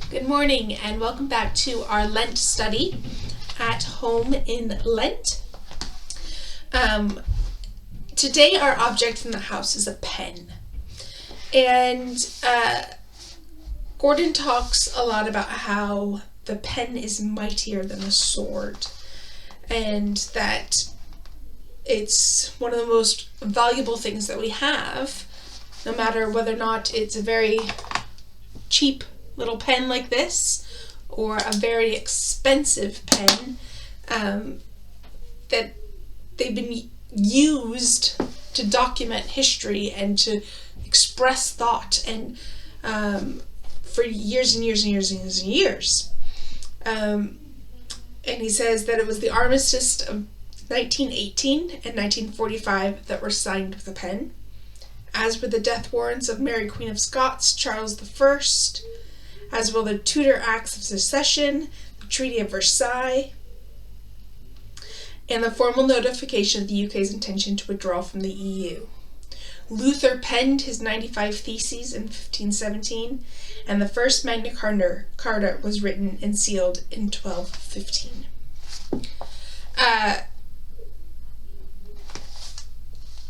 Good morning and welcome back to our Lent study at home in Lent. Today our object in the house is a pen. And Gordon talks a lot about how the pen is mightier than the sword and that it's one of the most valuable things that we have, no matter whether or not it's a very cheap little pen like this or a very expensive pen that they've been used to document history and to express thought and for years and years and years and years and years. And he says that it was the armistice of 1918 and 1945 that were signed with a pen, as were the death warrants of Mary Queen of Scots, Charles I, as well the Tudor Acts of Succession, the Treaty of Versailles, and the formal notification of the UK's intention to withdraw from the EU. Luther penned his 95 Theses in 1517, and the first Magna Carta was written and sealed in 1215.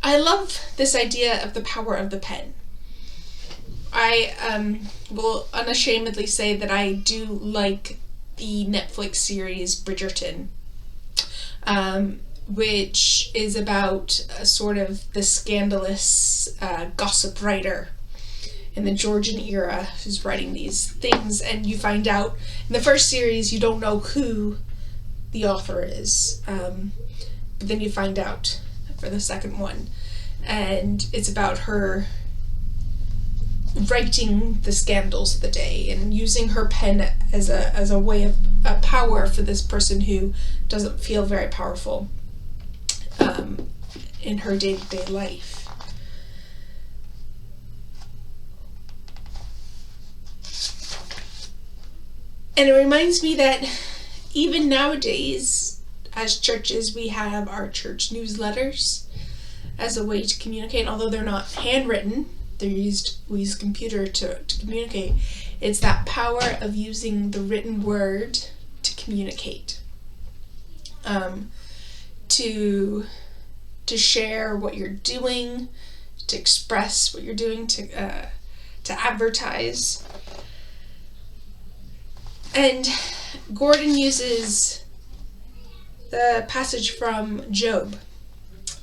I love this idea of the power of the pen. I will unashamedly say that I do like the Netflix series Bridgerton, which is about sort of the scandalous gossip writer in the Georgian era who's writing these things, and you find out in the first series you don't know who the author is, but then you find out for the second one, and it's about her writing the scandals of the day and using her pen as a way of power for this person who doesn't feel very powerful in her day-to-day life. And it reminds me that even nowadays, as churches, we have our church newsletters as a way to communicate. Although they're not handwritten, we use computer to communicate. It's that power of using the written word to communicate, to share what you're doing, to express what you're doing, to advertise. And Gordon uses the passage from Job.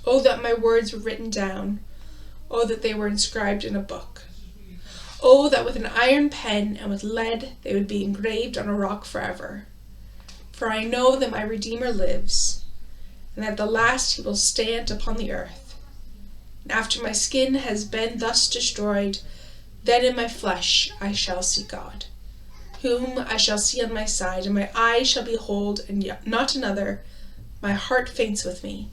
Oh, that my words were written down. Oh, that they were inscribed in a book. Oh, that with an iron pen and with lead they would be engraved on a rock forever. For I know that my Redeemer lives, and that at the last he will stand upon the earth. And after my skin has been thus destroyed, then in my flesh I shall see God, whom I shall see on my side, and my eyes shall behold, and not another. My heart faints with me.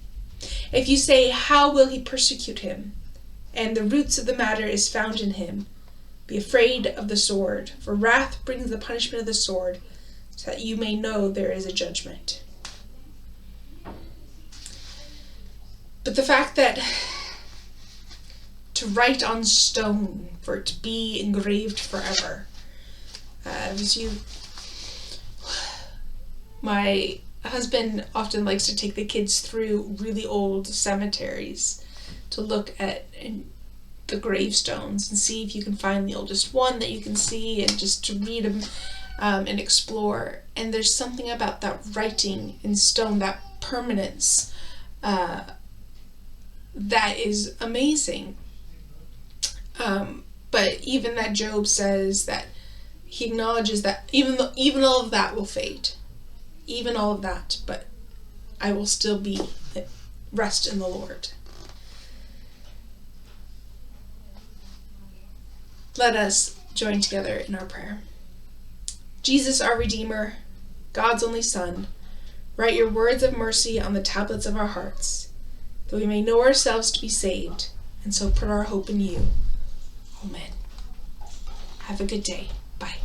If you say, how will he persecute him? And the roots of the matter is found in him. Be afraid of the sword, for wrath brings the punishment of the sword, so that you may know there is a judgment. But the fact that to write on stone, for it to be engraved forever, my husband often likes to take the kids through really old cemeteries to look at the gravestones and see if you can find the oldest one that you can see, and just to read them and explore. And there's something about that writing in stone, that permanence, that is amazing. But even that Job says that he acknowledges that even all of that will fade, even all of that, but I will still rest in the Lord. Let us join together in our prayer. Jesus, our Redeemer, God's only Son, write your words of mercy on the tablets of our hearts, that we may know ourselves to be saved, and so put our hope in you. Amen. Have a good day. Bye.